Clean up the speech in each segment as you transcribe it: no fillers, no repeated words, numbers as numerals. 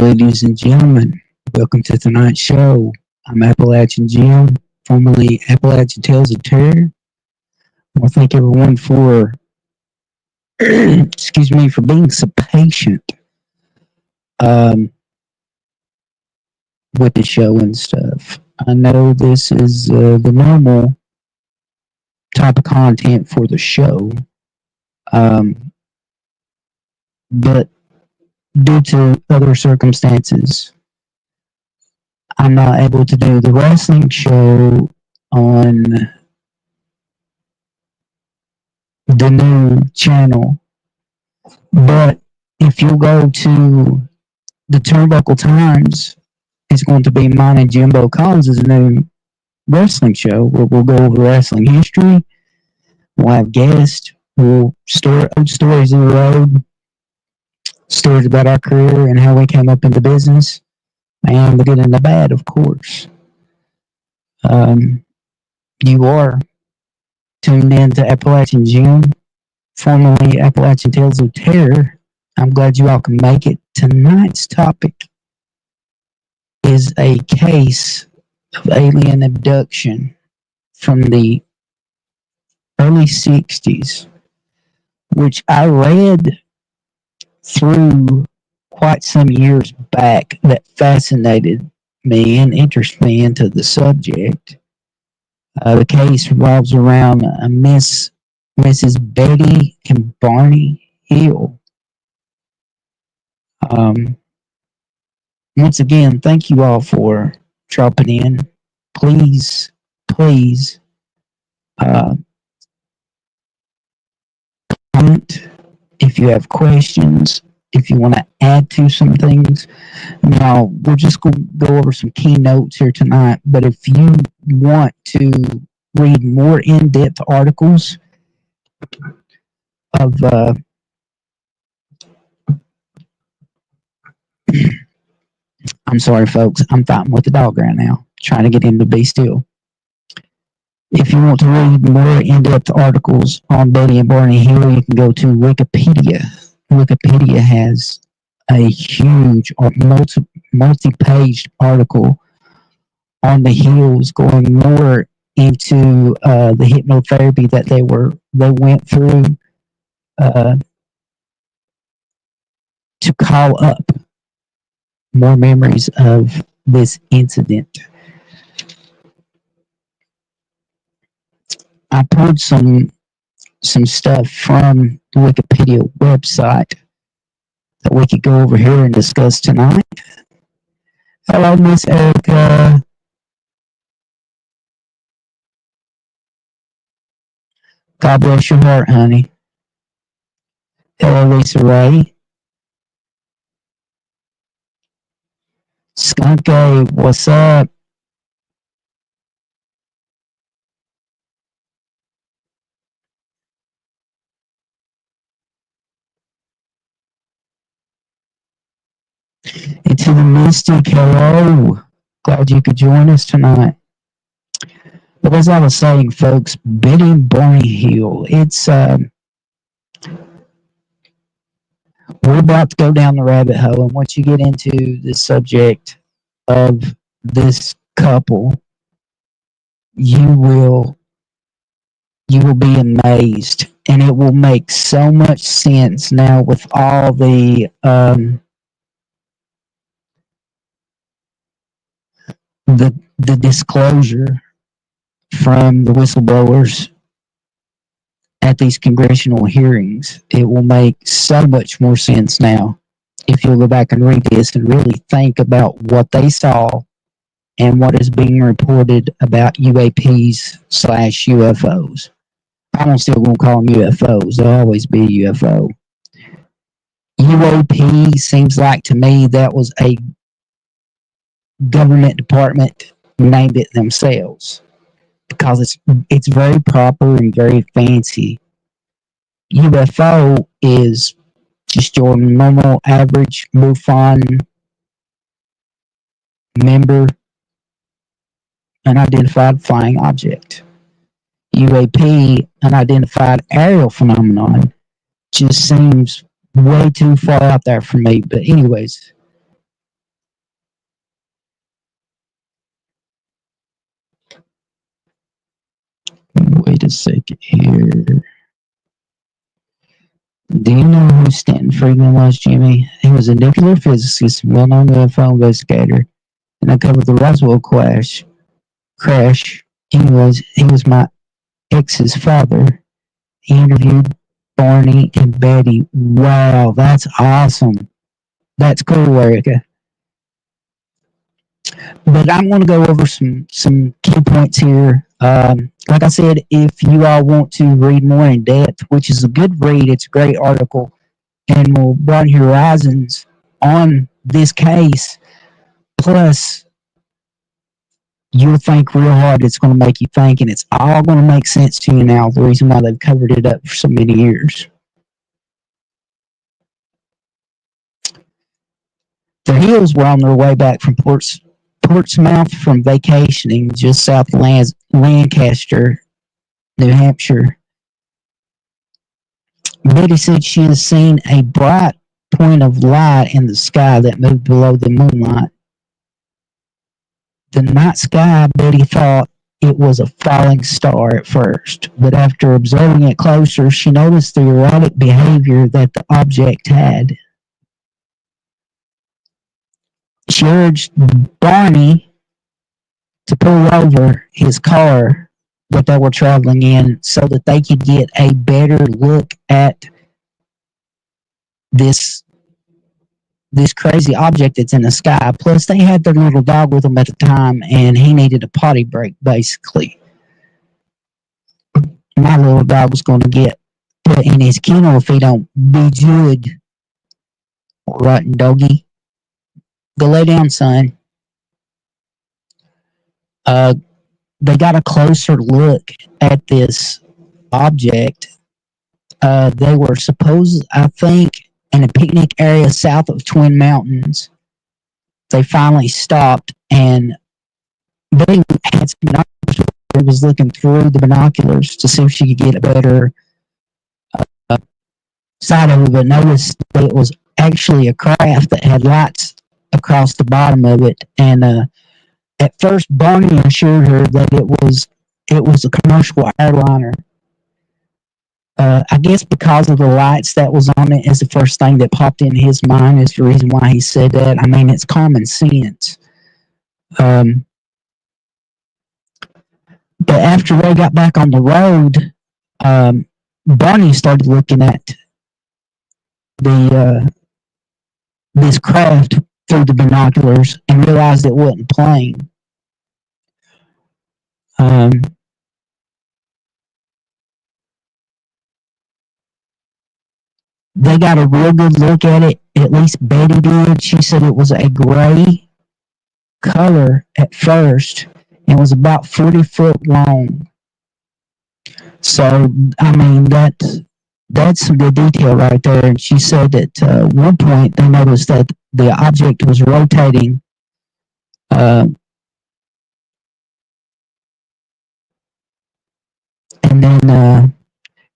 ladies and gentlemen. Welcome to tonight's show. I'm Appalachian Jim, formerly Appalachian Tales of Terror. I want to thank everyone for, excuse me, for being so patient um, with the show and stuff. I know this is the normal type of content for the show, um, but due to other circumstances, I'm not able to do the wrestling show on the new channel. But if you go to the Turnbuckle Times, it's going to be mine and Jimbo Collins' new wrestling show where we'll go over wrestling history. We'll have guests. We'll store old stories of the road, stories about our career and how we came up into business, and the good and the bad, of course. You are tuned in to Appalachian Jim, formerly Appalachian Tales of Terror. I'm glad you all can make it. Tonight's topic is a case of alien abduction from the early 60s, which I read through quite some years back that fascinated me and interested me into the subject. The case revolves around Mrs. Betty and Barney Hill. Once again, thank you all for dropping in. Please, please, comment if you have questions, if you want to add to some things. Now, we're just going to go over some keynotes here tonight, but if you want to read more in-depth articles of I'm sorry, folks. I'm fighting with the dog right now, trying to get him to be still. If you want to read more in-depth articles on Betty and Barney Hill, you can go to Wikipedia. Wikipedia has a huge multi-page article on the Hills, going more into the hypnotherapy that they went through to call up more memories of this incident. I pulled some stuff from the Wikipedia website that we could go over here and discuss tonight. Hello, Miss Erica. God bless your heart, honey. Hello, Lisa Ray. Skunk A, what's up? Into the Mystic, hello. Glad you could join us tonight. But as I was saying, folks, Betty and Barney Hill, we're about to go down the rabbit hole, and once you get into the subject of this couple, you will be amazed, and it will make so much sense now with all the disclosure from the whistleblowers at these congressional hearings. It will make so much more sense now if you'll go back and read this and really think about what they saw and what is being reported about UAPs/UFOs. I'm still going to call them UFOs. They'll always be a UFO. UAP seems like to me that was a government department named it themselves, because it's very proper and very fancy. UFO is just your normal, average MUFON member, unidentified flying object. UAP, unidentified aerial phenomenon, just seems way too far out there for me. But anyways, Wait a second here. Do you know who Stanton Friedman was, Jimmy? He was a nuclear physicist, well-known UFO investigator, and uncovered the Roswell crash. He was my ex's father. He interviewed Barney and Betty. Wow, that's awesome. That's cool, Erica. But I'm going to go over some key points here. Like I said, if you all want to read more in depth, which is a good read, it's a great article, and will broaden your horizons on this case. Plus, you'll think real hard. It's going to make you think, and it's all going to make sense to you now. The reason why they've covered it up for so many years. The Hills were on their way back from Portsmouth from vacationing just south of Lancaster, New Hampshire. Betty said she had seen a bright point of light in the sky that moved below the moonlight. The night sky, Betty thought it was a falling star at first, but after observing it closer, she noticed the erratic behavior that the object had. She urged Barney to pull over his car that they were traveling in so that they could get a better look at this crazy object that's in the sky. Plus, they had their little dog with them at the time, and he needed a potty break, basically. My little dog was going to get put in his kennel if he don't be good. Rotten doggy. Go lay down, son. They got a closer look at this object. They were supposed, I think, in a picnic area south of Twin Mountains. They finally stopped, and Betty had some binoculars. She was looking through the binoculars to see if she could get a better side of it, but noticed that it was actually a craft that had lights across the bottom of it. And at first, Barney assured her that it was a commercial airliner. I guess because of the lights that was on it is the first thing that popped in his mind is the reason why he said that. I mean, it's common sense. But after they got back on the road, Barney started looking at the this craft through the binoculars and realized it wasn't a plane. They got a real good look at it. At least Betty did. She said it was a gray color at first and was about 40 foot long. So, I mean, that's some good detail right there. And she said that at one point they noticed that the object was rotating and then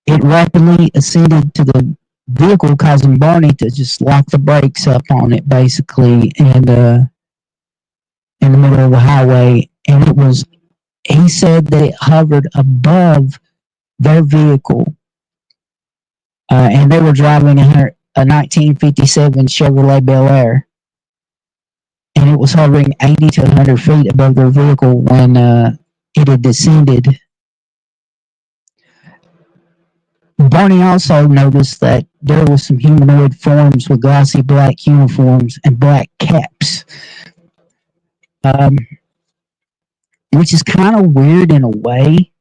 it rapidly ascended to the vehicle, causing Barney to just lock the brakes up on it, basically, and in the middle of the highway. And he said that it hovered above their vehicle, and they were driving a 1957 Chevrolet Bel Air, and it was hovering 80 to 100 feet above their vehicle when it had descended. Barney also noticed that there was some humanoid forms with glossy black uniforms and black caps, which is kind of weird in a way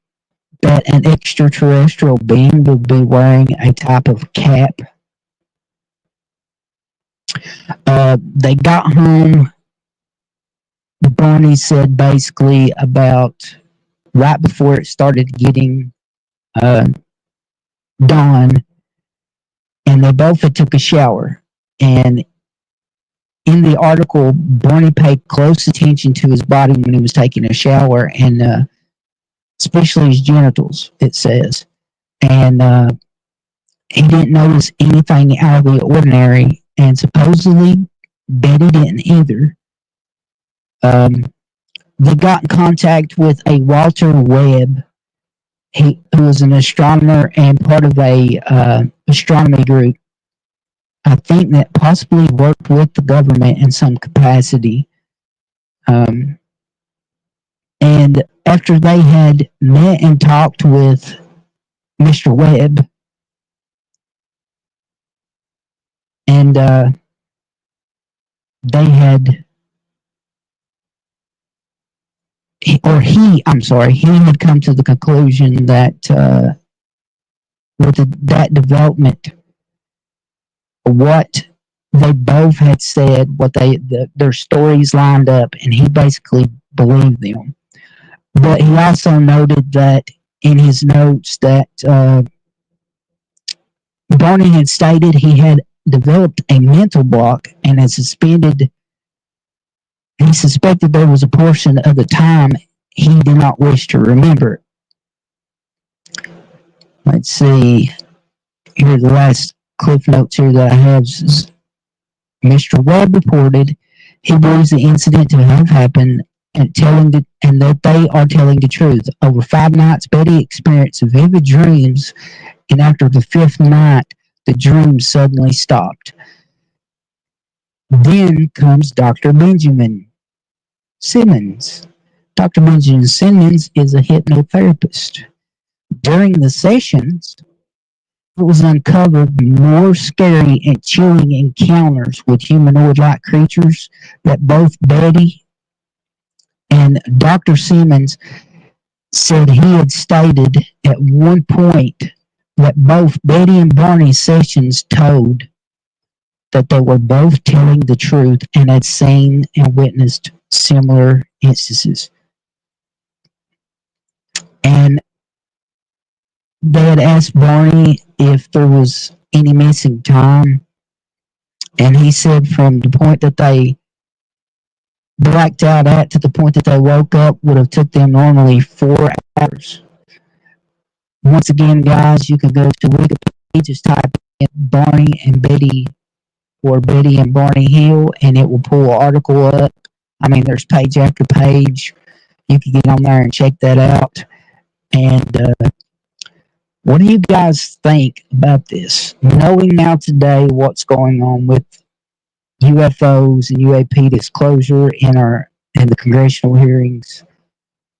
that an extraterrestrial being would be wearing a type of cap. They got home. Barney said basically about right before it started getting dawn, and they both had took a shower. And in the article, Barney paid close attention to his body when he was taking a shower, and especially his genitals, it says. And he didn't notice anything out of the ordinary, and supposedly Betty didn't either. They got in contact with a Walter Webb, who was an astronomer and part of a astronomy group. I think that possibly worked with the government in some capacity. Um, and after they had met and talked with Mr. Webb, and they had, I'm sorry, he had come to the conclusion that with that development, what they both had said, their stories lined up, and he basically believed them. But he also noted that in his notes that Barney had stated he had developed a mental block and had he suspected there was a portion of the time he did not wish to remember. Let's see. Here are the last cliff notes here that I have. Mr. Webb reported he believes the incident to have happened and that they are telling the truth. Over 5 nights, Betty experienced vivid dreams, and after the 5th night, the dreams suddenly stopped. Then comes Dr. Benjamin Simmons. Dr. Benjamin Simmons is a hypnotherapist. During the sessions, it was uncovered more scary and chilling encounters with humanoid-like creatures that both Betty and Dr. Simmons said he had stated at one point that both Betty and Barney's sessions told that they were both telling the truth and had seen and witnessed similar instances. And they had asked Barney if there was any missing time, and he said from the point that they blacked out at to the point that they woke up would have took them normally 4 hours. Once again, guys, you can go to Wikipedia, just type in Barney and Betty or Betty and Barney Hill, and it will pull an article up. I mean, there's page after page. You can get on there and check that out. And what do you guys think about this? Knowing now today what's going on with UFOs and UAP disclosure in the congressional hearings,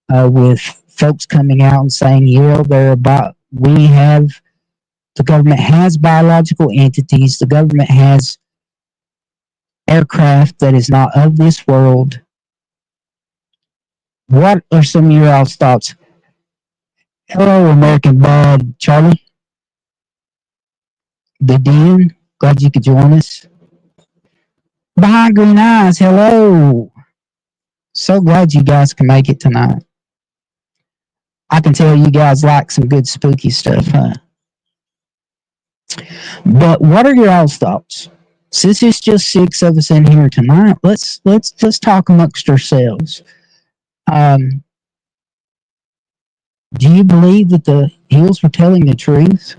with folks coming out and saying, yeah, the government has biological entities, the government has aircraft that is not of this world. What are some of your all's thoughts? Hello, American Bad Charlie. The Den, glad you could join us. Behind Green Eyes, hello. So glad you guys can make it tonight. I can tell you guys like some good spooky stuff, huh? But what are your all's thoughts? Since it's just 6 of us in here tonight, let's talk amongst ourselves. Do you believe that the Hills were telling the truth?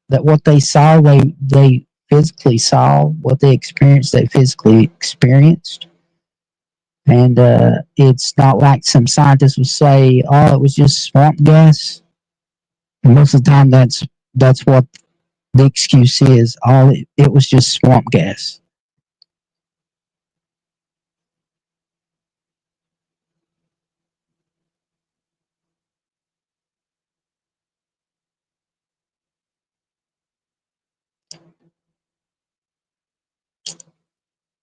That what they saw, they physically saw, what they experienced, they physically experienced? And it's not like some scientists would say, oh, it was just swamp gas. And most of the time, that's what the excuse is. It was just swamp gas.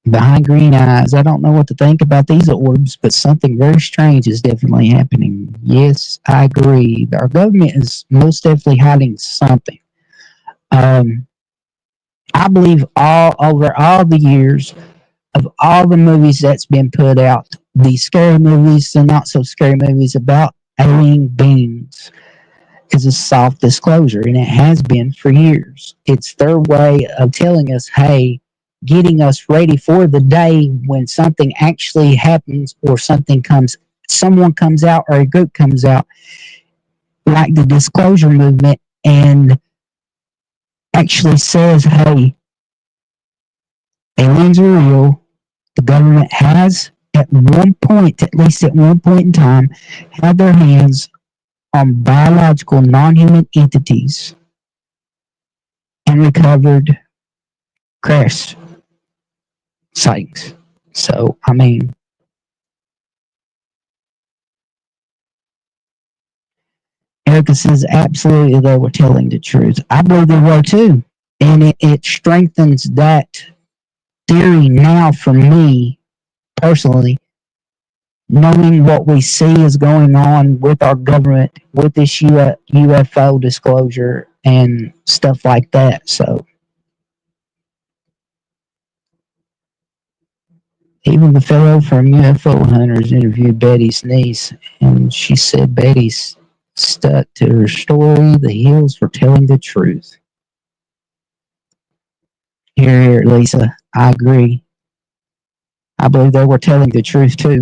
Behind Green Eyes, I don't know what to think about these orbs, but something very strange is definitely happening. Yes, I agree. Our government is most definitely hiding something. I believe over all the years of all the movies that's been put out, the scary movies, the not so scary movies about alien beings, is a soft disclosure, and it has been for years. It's their way of telling us, hey, getting us ready for the day when something actually happens or someone comes out or a group comes out, like the disclosure movement, and actually says, hey, aliens are real. The government has, at least at one point in time, had their hands on biological non-human entities and recovered crash sightings. So, I mean, Erica says absolutely they were telling the truth. I believe they were too. And it strengthens that theory now for me personally, knowing what we see is going on with our government, with this UFO disclosure and stuff like that. So, even the fellow from UFO Hunters interviewed Betty's niece, and she said Betty's stuck to her story. The Hills were telling the truth. Here, Lisa. I agree. I believe they were telling the truth too.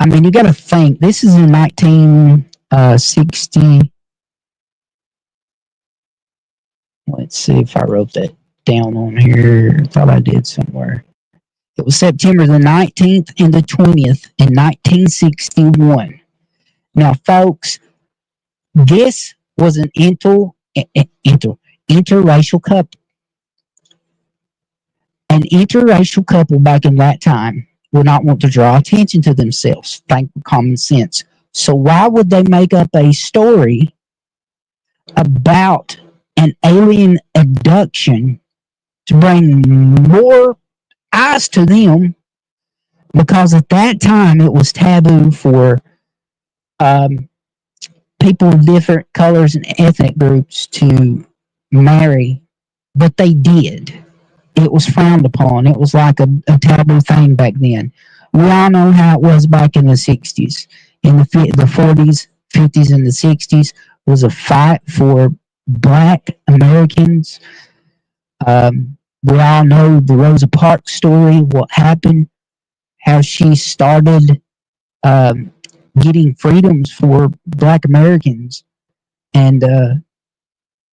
I mean, you got to think. This is in 1960. Let's see if I wrote that down on here. I thought I did somewhere. It was September the 19th and the 20th in 1961. Now, folks, this was an interracial couple. An interracial couple back in that time would not want to draw attention to themselves. Think common sense. So why would they make up a story about an alien abduction to bring more eyes to them? Because at that time it was taboo for um, people of different colors and ethnic groups to marry, but they did. It was frowned upon. It was like a taboo thing back then. We all know how it was back in the 60s. In the 40s, 50s, and the 60s was a fight for black Americans. We all know the Rosa Parks story, what happened, how she started um, getting freedoms for black Americans. And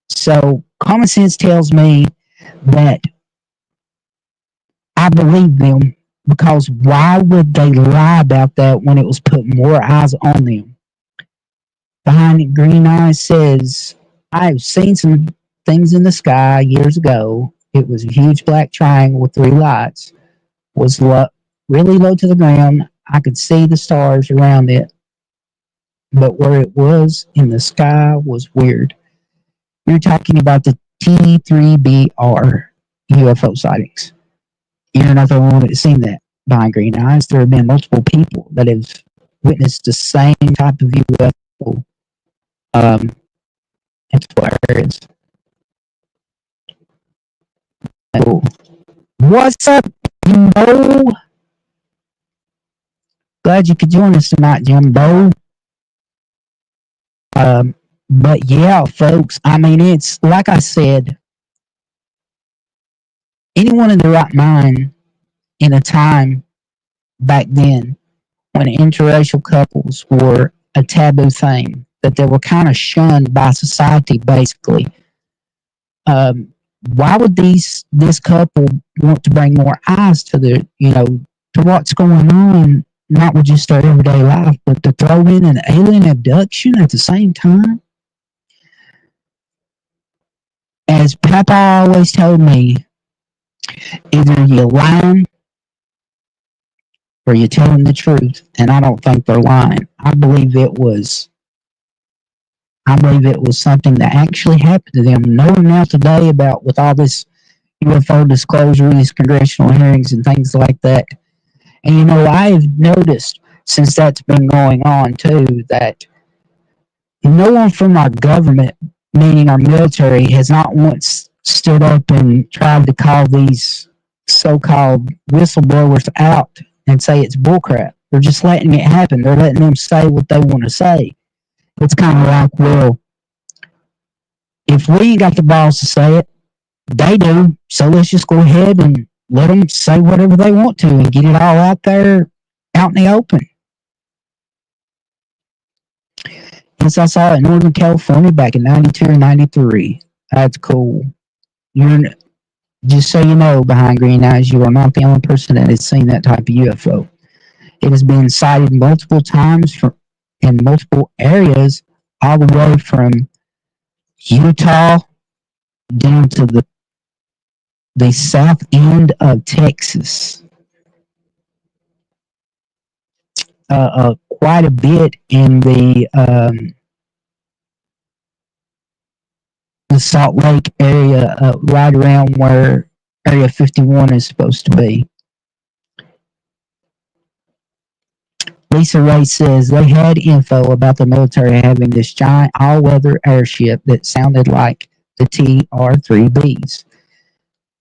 so common sense tells me that I believe them, because why would they lie about that when it was putting more eyes on them? Behind Green Eyes says, I've seen some things in the sky years ago. It was a huge black triangle with three lights. Was really low to the ground. I could see the stars around it, but where it was in the sky was weird. You're talking about the T3BR UFO sightings. You're not the only one that's seen that. Behind Green Eyes, there have been multiple people that have witnessed the same type of UFO. That's where it is. So, what's up, Jimbo? Glad you could join us tonight, Jimbo. But yeah, folks, I mean, it's like I said, anyone in their right mind in a time back then when interracial couples were a taboo thing, that they were kind of shunned by society, basically. Um, why would this couple want to bring more eyes to the to what's going on, not with just their everyday life, but to throw in an alien abduction at the same time? As Papa always told me, either you're lying or you're telling the truth, and I don't think they're lying. I believe it was something that actually happened to them. Knowing now today about with all this UFO disclosure, these congressional hearings and things like that. And I've noticed since that's been going on too, that no one from our government, meaning our military, has not once stood up and tried to call these so-called whistleblowers out and say it's bullcrap. They're just letting it happen. They're letting them say what they want to say. It's kind of like, well, if we ain't got the balls to say it, they do. So let's just go ahead and let them say whatever they want to and get it all out there, out in the open. Yes, I saw it in Northern California back in 92 or 93. That's cool. Just so you know, Behind Green Eyes, you are not the only person that has seen that type of UFO. It has been sighted multiple times in multiple areas, all the way from Utah down to the south end of Texas. Quite a bit in the Salt Lake area, right around where Area 51 is supposed to be. Lisa Ray says they had info about the military having this giant all-weather airship that sounded like the TR-3Bs.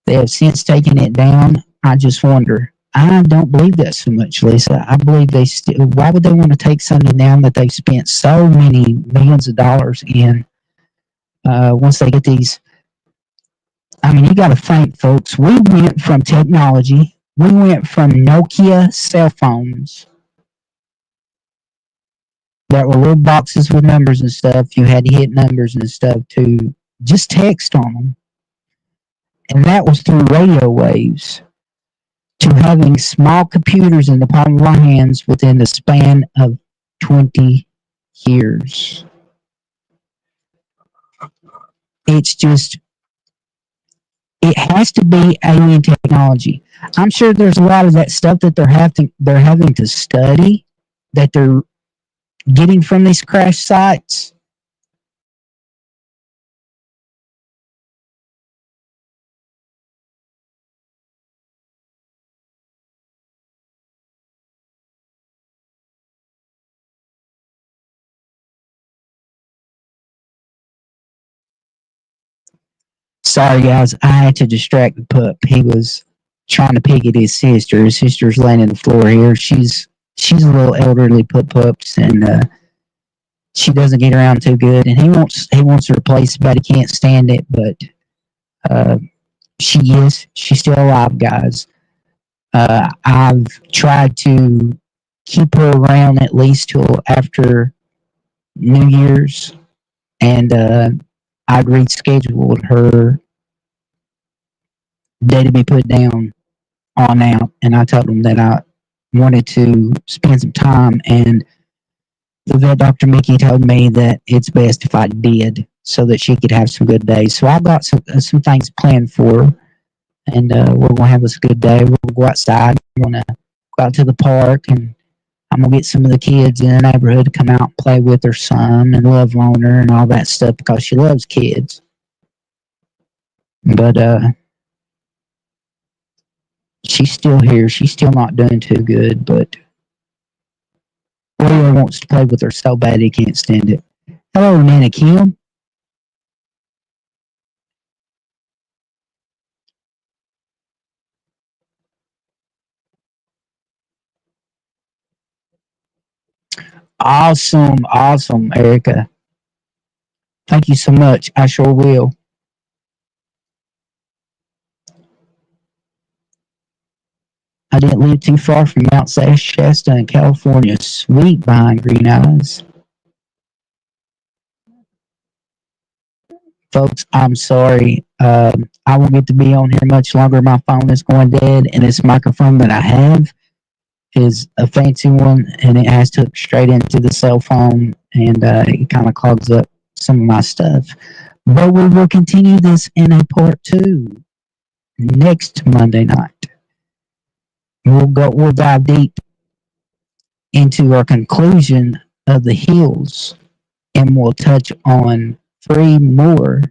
They have since taken it down. I just wonder. I don't believe that so much, Lisa. I believe they still. Why would they want to take something down that they've spent so many millions of dollars in? Once they get these, I mean, you got to think, folks. We went from technology. We went from Nokia cell phones that were little boxes with numbers and stuff. You had to hit numbers and stuff to just text on them, and that was through radio waves, to having small computers in the palm of our hands within the span of 20 years. It's just, it has to be alien technology. I'm sure there's a lot of that stuff that they're having to study, that they're getting from these crash sites. Sorry, guys, I had to distract the pup. He was trying to pick at his sister. His sister's laying on the floor here. She's a little elderly pups, and she doesn't get around too good. And he wants to replace it, but he can't stand it. But uh, she's still alive, guys. I've tried to keep her around at least till after New Year's, and I'd rescheduled her day to be put down on out, and I told them that I wanted to spend some time, and the vet Dr. Mickey told me that it's best if I did, so that she could have some good days. So I've got some things planned for her, and we're gonna have us a good day. We'll go outside. We're gonna go out to the park, and I'm gonna get some of the kids in the neighborhood to come out and play with her son and love on her and all that stuff, because she loves kids. But she's still here. She's still not doing too good, but Warrior wants to play with her so bad he can't stand it. Hello, Nana Kim. Awesome, awesome, Erica. Thank you so much. I sure will. I didn't live too far from Mount Shasta in California. Sweet behind green eyes. Folks, I'm sorry. I won't get to be on here much longer. My phone is going dead, and this microphone that I have is a fancy one, and it has to hook straight into the cell phone, and it kind of clogs up some of my stuff. But we will continue this in a part two next Monday night. We'll dive deep into our conclusion of the hills, and we'll touch on three more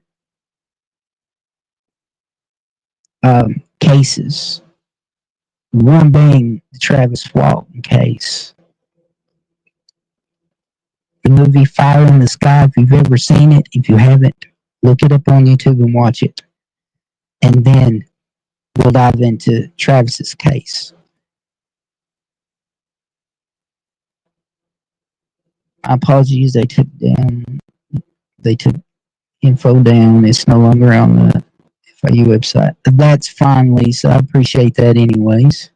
cases. One being the Travis Walton case. The movie Fire in the Sky, if you've ever seen it, if you haven't, look it up on YouTube and watch it. And then we'll dive into Travis's case. My apologies, they took info down. It's no longer on the FIU website. That's fine, Lisa. I appreciate that anyways.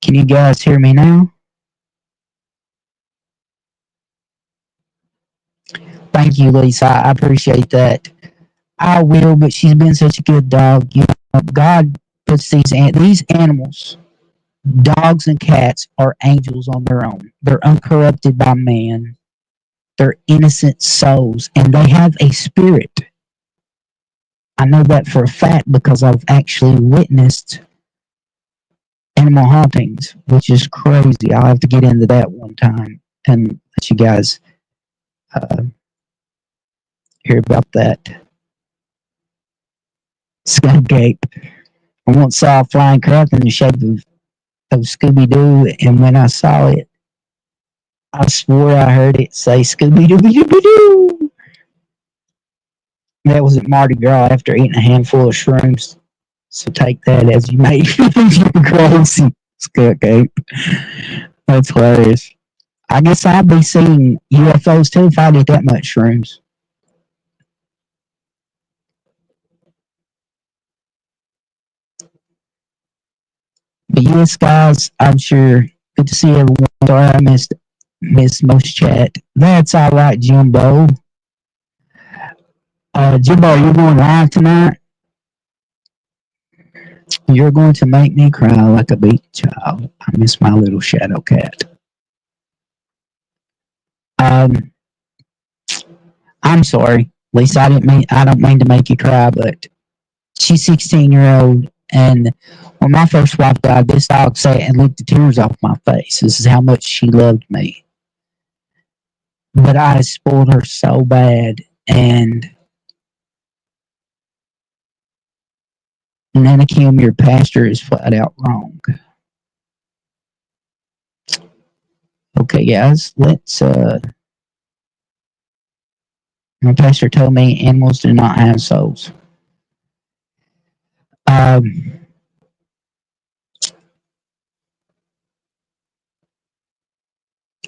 Can you guys hear me now? Thank you, Lisa. I appreciate that. I will, but she's been such a good dog. You know, God puts these animals Dogs and cats are angels on their own. They're uncorrupted by man. They're innocent souls, and they have a spirit. I know that for a fact because I've actually witnessed animal hauntings, which is crazy. I'll have to get into that one time and let you guys uh, hear about that. Skunk ape. I once saw a flying craft in the shape of Scooby Doo, and when I saw it, I swore I heard it say Scooby Doo Doo Doo. That was at Mardi Gras after eating a handful of shrooms. So take that as you may. You're crazy, skunk ape. That's hilarious. I guess I'd be seeing UFOs too if I did that much shrooms. But yes, guys, I'm sure good to see everyone. Sorry I missed most chat. That's all right, Jimbo. Jimbo, you're going live tonight. You're going to make me cry like a beat child. I miss my little shadow cat. Um, I'm sorry, Lisa. I don't mean to make you cry, but she's 16-year-old, and when my first wife died, this dog sat and licked the tears off my face. This is how much she loved me. But I spoiled her so bad, and Nana Kim, your pastor is flat out wrong. Okay, guys, let's. My pastor told me animals do not have souls. Um,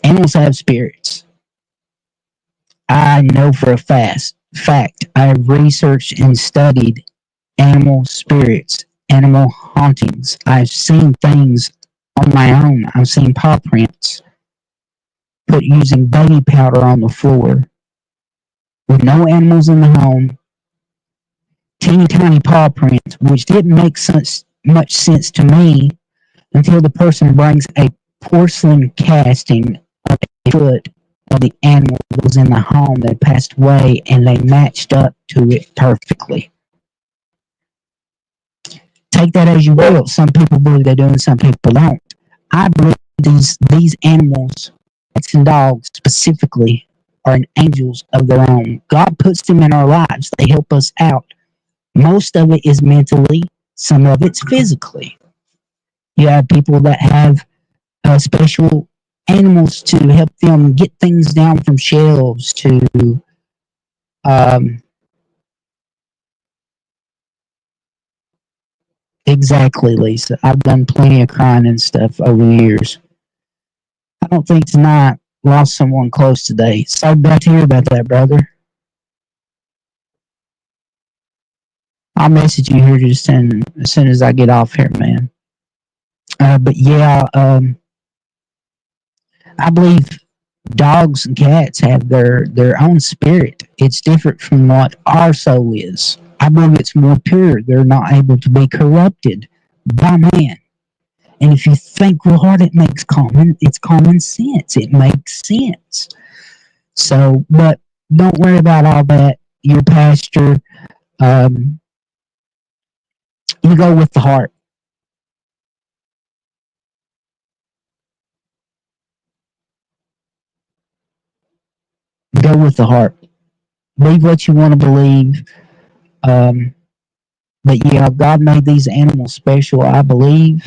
Animals have spirits. I know for a fact. I have researched and studied animal spirits, animal hauntings. I've seen things on my own. I've seen paw prints put using baby powder on the floor with no animals in the home. Teeny tiny paw prints, which didn't make much sense to me until the person brings a porcelain casting of a foot of the animal that was in the home that passed away, and they matched up to it perfectly. Take that as you will. Some people believe they do, and some people don't. I believe these animals, cats and dogs specifically, are angels of their own. God puts them in our lives. They help us out. Most of it is mentally. Some of it's physically. You have people that have special animals to help them get things down from shelves to um, exactly, Lisa. I've done plenty of crying and stuff over the years. I don't think tonight lost someone close today. So bad to hear about that, brother. I'll message you here just as soon as I get off here, man. But yeah, I believe dogs and cats have their own spirit. It's different from what our soul is. I believe it's more pure. They're not able to be corrupted by man. And if you think real hard, it's common sense. It makes sense. So, but don't worry about all that. Your pastor, um, you go with the heart. Go with the heart. Believe what you want to believe. Um, but yeah, God made these animals special, I believe.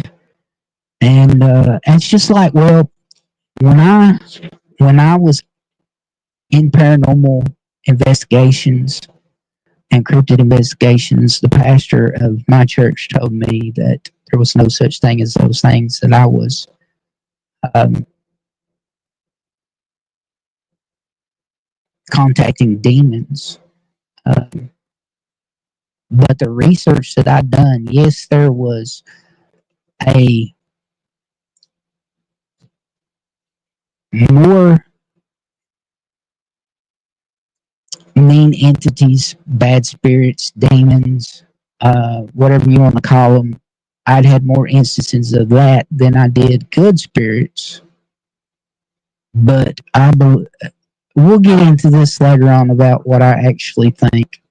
And it's just like, well, when I when I was in paranormal investigations and cryptid investigations, the pastor of my church told me that there was no such thing as those things, that I was um, contacting demons. Um, but the research that I'd done, yes, there was a more mean entities, bad spirits, demons, whatever you want to call them. I'd had more instances of that than I did good spirits. But we'll get into this later on about what I actually think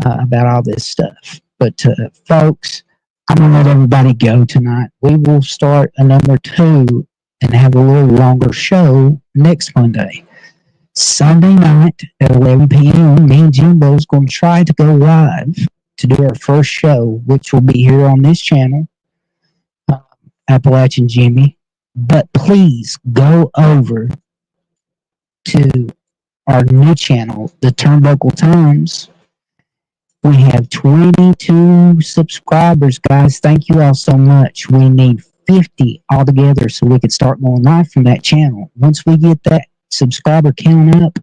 about all this stuff. But folks, I'm gonna let everybody go tonight. We will start a number 2 and have a little longer show next Monday. Sunday night at 11 p.m., me and Jimbo's going to try to go live to do our first show, which will be here on this channel, uh, Appalachian Jimmy. But please go over to our new channel, the Turnbuckle Times. We have 22 subscribers, guys. Thank you all so much. We need 50 altogether so we can start going live from that channel. Once we get that subscriber count up,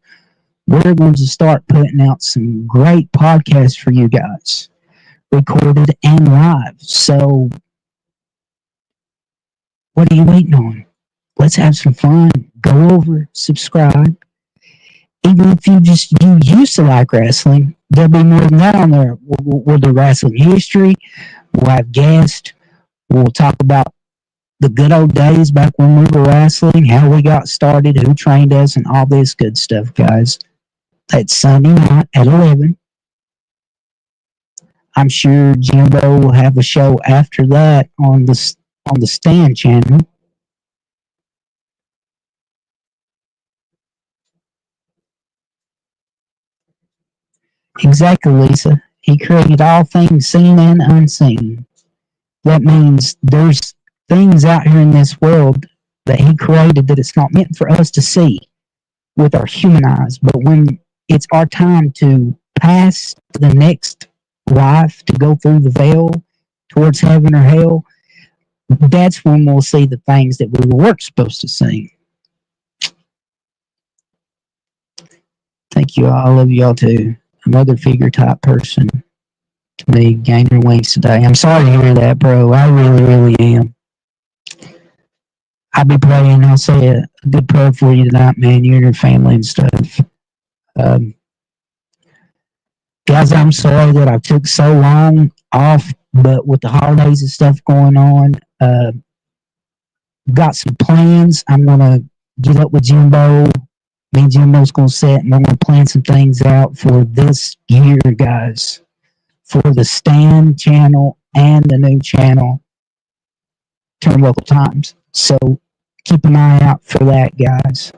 we're going to start putting out some great podcasts for you guys, recorded and live. So, what are you waiting on? Let's have some fun. Go over, subscribe. Even if you used to like wrestling, there'll be more than that on there. We'll do wrestling history. We'll have guests. We'll talk about the good old days back when we were wrestling, how we got started, who trained us, and all this good stuff, guys. That's Sunday night at 11. I'm sure Jimbo will have a show after that on the Stand channel. Exactly, Lisa. He created all things seen and unseen. That means there's things out here in this world that he created that it's not meant for us to see with our human eyes. But when it's our time to pass to the next life, to go through the veil towards heaven or hell, that's when we'll see the things that we weren't supposed to see. Thank you all. I love you all too. Another figure type person to me gained your wings today. I'm sorry to hear that, bro. I really, really am. I'll be praying. I'll say a good prayer for you tonight, man. You and your family and stuff. Guys, I'm sorry that I took so long off, but with the holidays and stuff going on, got some plans. I'm gonna get up with Jimbo. Me and Jimbo's gonna sit and we're gonna plan some things out for this year, guys. For the Stand channel and the new channel, Turnbuckle Times. So keep an eye out for that, guys.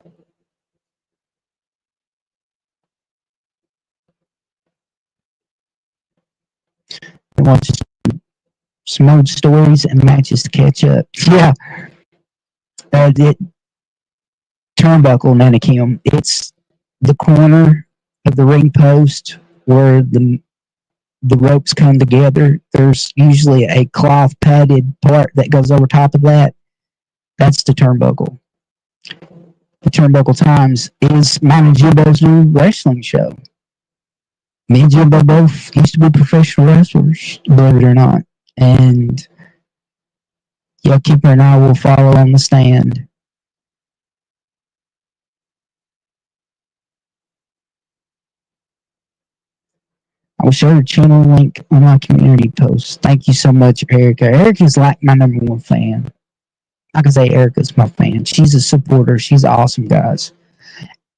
I want some old stories and matches to catch up. Yeah, Turnbuckle Manikim. It's the corner of the ring post where the ropes come together. There's usually a cloth padded part that goes over top of that. That's the turnbuckle. The Turnbuckle Times is mine and Jimbo's new wrestling show. Me and Jimbo both used to be professional wrestlers, believe it or not. And yeah, Keeper and I will follow on the Stand. I will share the channel link on my community post. Thank you so much, Erica. Erica's like my number one fan. I can say Erica's my fan. She's a supporter. She's awesome, guys.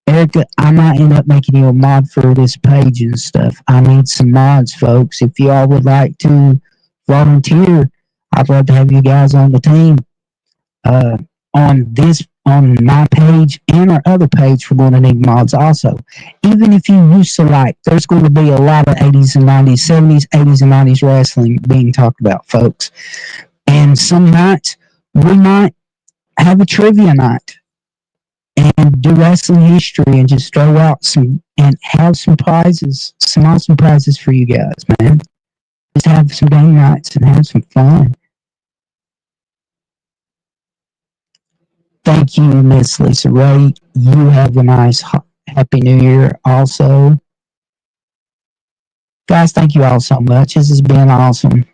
Erica, I might end up making you a mod for this page and stuff. I need some mods, folks. If y'all would like to volunteer, I'd love to have you guys on the team. On my page and our other page, we're going to need mods also. Even if you used to like, there's going to be a lot of 80s and 90s, 70s, 80s and 90s wrestling being talked about, folks. And some nights, we might have a trivia night and do wrestling history and just throw out some and have some prizes, some awesome prizes for you guys, man. Just have some game nights and have some fun. Thank you, Miss Lisa Ray. You have a nice, happy New Year also. Guys, thank you all so much. This has been awesome.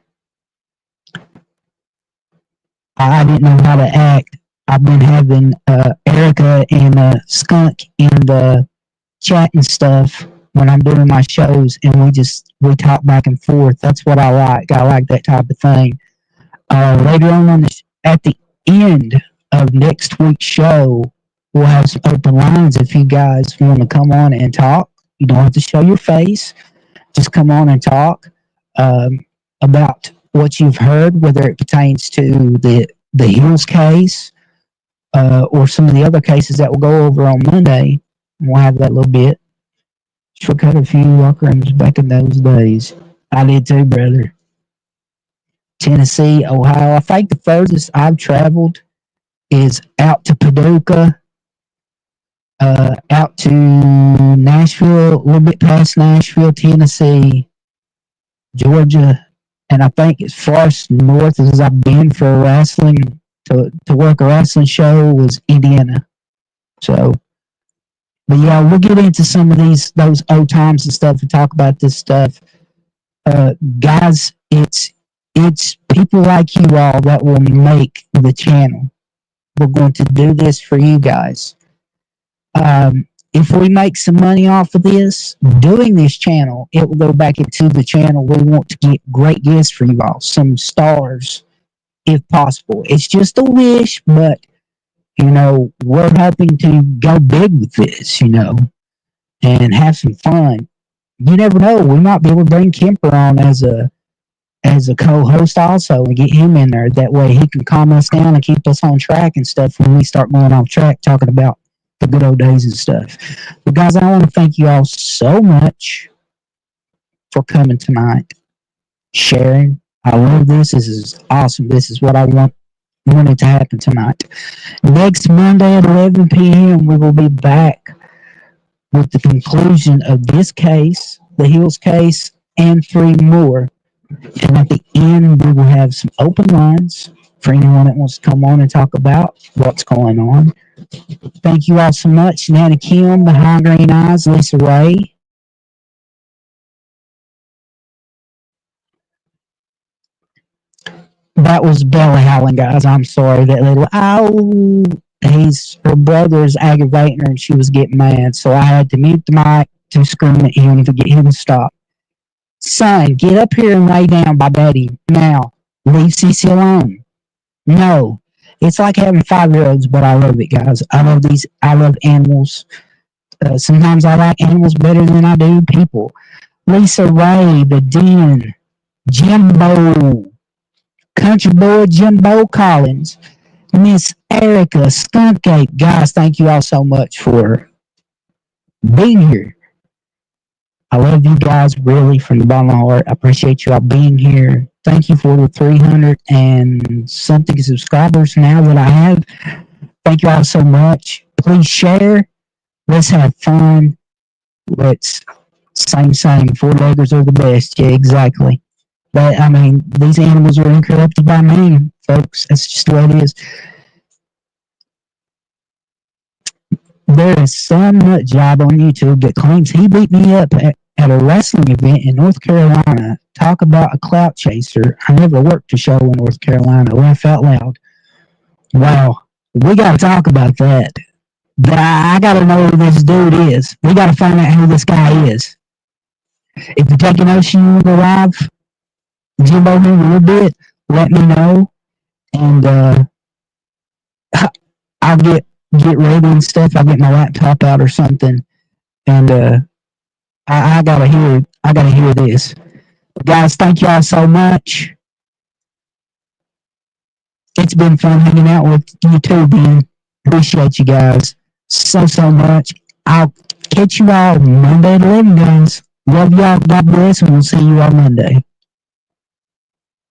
I didn't know how to act. I've been having Erica and Skunk in the chat and stuff when I'm doing my shows, and we talk back and forth. That's what I like. I like that type of thing. Later on at the end of next week's show, we'll have some open lines if you guys want to come on and talk. You don't have to show your face. Just come on and talk um, about what you've heard, whether it pertains to the Hills case or some of the other cases that we'll go over on Monday. We'll have that little bit. Shortcut a few walk-ins back in those days. I did too, brother. Tennessee, Ohio. I think the furthest I've traveled is out to Paducah, out to Nashville, a little bit past Nashville, Tennessee, Georgia, and I think as far as north as I've been for wrestling to work a wrestling show was Indiana. So, but yeah, we'll get into some of those old times and stuff and talk about this stuff. Guys, it's people like you all that will make the channel. We're going to do this for you guys. If we make some money off of this, doing this channel, it will go back into the channel. We want to get great gifts for you all, some stars, if possible. It's just a wish, but, we're hoping to go big with this, and have some fun. You never know. We might be able to bring Kemper on as a co-host also and get him in there. That way he can calm us down and keep us on track and stuff when we start going off track talking about the good old days and stuff. But guys, I want to thank you all so much for coming tonight, sharing. I love this. This is awesome. This is what I wanted to happen tonight. Next Monday at 11 p.m., we will be back with the conclusion of this case, the Hills case, and 3 more. And at the end, we will have some open lines for anyone that wants to come on and talk about what's going on. Thank you all so much. Nana Kim, Behind Green Eyes, Lisa Ray. That was Bella howling, guys. I'm sorry. That little ow. Her brother's aggravating her and she was getting mad. So I had to mute the mic to scream at him to get him to stop. Son, get up here and lay down by daddy. Now, leave Cece alone. No. It's like having 5-year-olds, but I love it, guys. I love animals. Sometimes I like animals better than I do people. Lisa Ray, The Den, Jimbo, Country Boy Jimbo Collins, Miss Erica, Skunk Ape. Guys, thank you all so much for being here. I love you guys really from the bottom of my heart. I appreciate you all being here. Thank you for the 300 and something subscribers now that I have. Thank you all so much. Please share. Let's have fun. Let's same. 4-leggers are the best. Yeah, exactly. But these animals are incorrupted by man, folks. That's just the way it is. There is some nut job on YouTube that claims he beat me up at a wrestling event in North Carolina. Talk about a clout chaser. I never worked a show in North Carolina. Laugh out loud. Wow. We got to talk about that. I got to know who this dude is. We got to find out who this guy is. If you're taking notion, you want to go live, Jimbo here a little bit, let me know. And I'll get ready and stuff. I'll get my laptop out or something. And I gotta hear this. But guys, thank y'all so much. It's been fun hanging out with you too, Ben. Appreciate you guys so much. I'll catch you all Monday at 11, guys. Love y'all. God bless, and we'll see you on Monday.